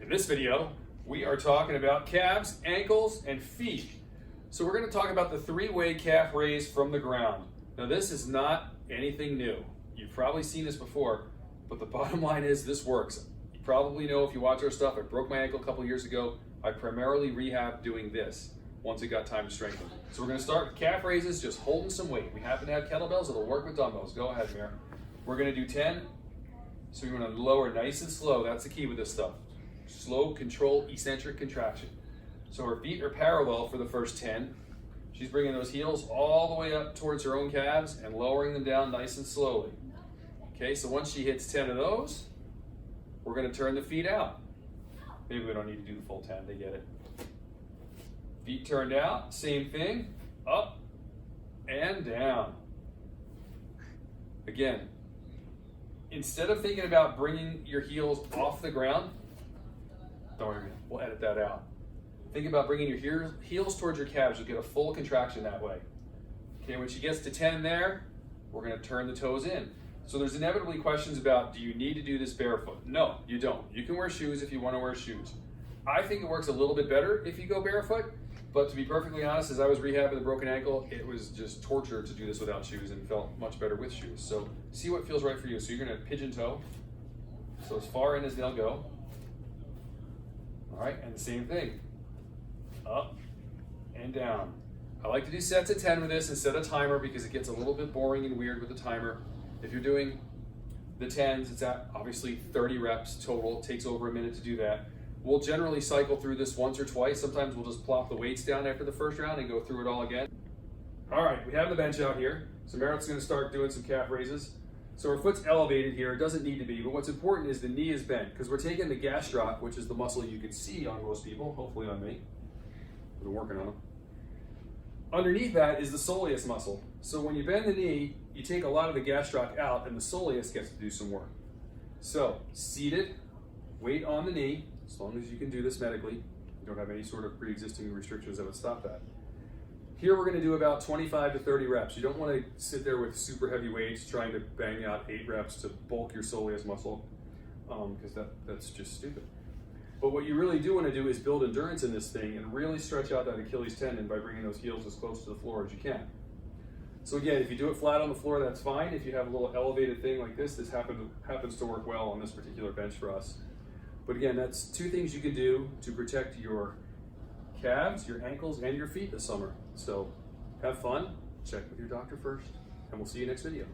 In this video, we are talking about calves, ankles, and feet. So we're going to talk about the three-way calf raise from the ground. Now this is not anything new. You've probably seen this before, but the bottom line is this works. You probably know if you watch our stuff, I broke my ankle a couple years ago. I primarily rehab doing this once it got time to strengthen. So we're going to start with calf raises, just holding some weight. We happen to have kettlebells, it'll work with dumbbells. Go ahead, Mir. We're going to do 10. So you're going to lower nice and slow. That's the key with this stuff. Slow, controlled, eccentric contraction. So her feet are parallel for the first 10. She's bringing those heels all the way up towards her own calves and lowering them down nice and slowly. Okay, so once she hits 10 of those, we're going to turn the feet out. Maybe we don't need to do the full 10, they get it. Feet turned out, same thing, up and down. Again, instead of thinking about bringing your heels off the ground, don't worry, we'll edit that out. Think about bringing your heels towards your calves. You'll get a full contraction that way. Okay, when she gets to 10 there, we're going to turn the toes in. So there's inevitably questions about, do you need to do this barefoot? No, you don't. You can wear shoes if you want to wear shoes. I think it works a little bit better if you go barefoot, but to be perfectly honest, as I was rehabbing the broken ankle, it was just torture to do this without shoes and felt much better with shoes. So see what feels right for you. So you're going to pigeon toe, so as far in as they'll go. All right, and the same thing, up and down. I like to do sets of 10 with this instead of timer because it gets a little bit boring and weird with the timer. If you're doing the 10s, it's at obviously 30 reps total. It takes over a minute to do that. We'll generally cycle through this once or twice. Sometimes we'll just plop the weights down after the first round and go through it all again. All right, we have the bench out here. So Merit's gonna start doing some calf raises. So her foot's elevated here. It doesn't need to be, but what's important is the knee is bent because we're taking the gastroc, which is the muscle you can see on most people, hopefully on me. I've been working on them. Underneath that is the soleus muscle. So when you bend the knee, you take a lot of the gastroc out and the soleus gets to do some work. So seated, weight on the knee, as long as you can do this medically. You don't have any sort of pre-existing restrictions that would stop that. Here we're going to do about 25 to 30 reps. You don't want to sit there with super heavy weights trying to bang out 8 reps to bulk your soleus muscle because that's just stupid. But what you really do want to do is build endurance in this thing and really stretch out that Achilles tendon by bringing those heels as close to the floor as you can. So again, if you do it flat on the floor, that's fine. If you have a little elevated thing like this happens to work well on this particular bench for us. But again, that's 2 things you can do to protect your calves, your ankles, and your feet this summer. So have fun, check with your doctor first, and we'll see you next video.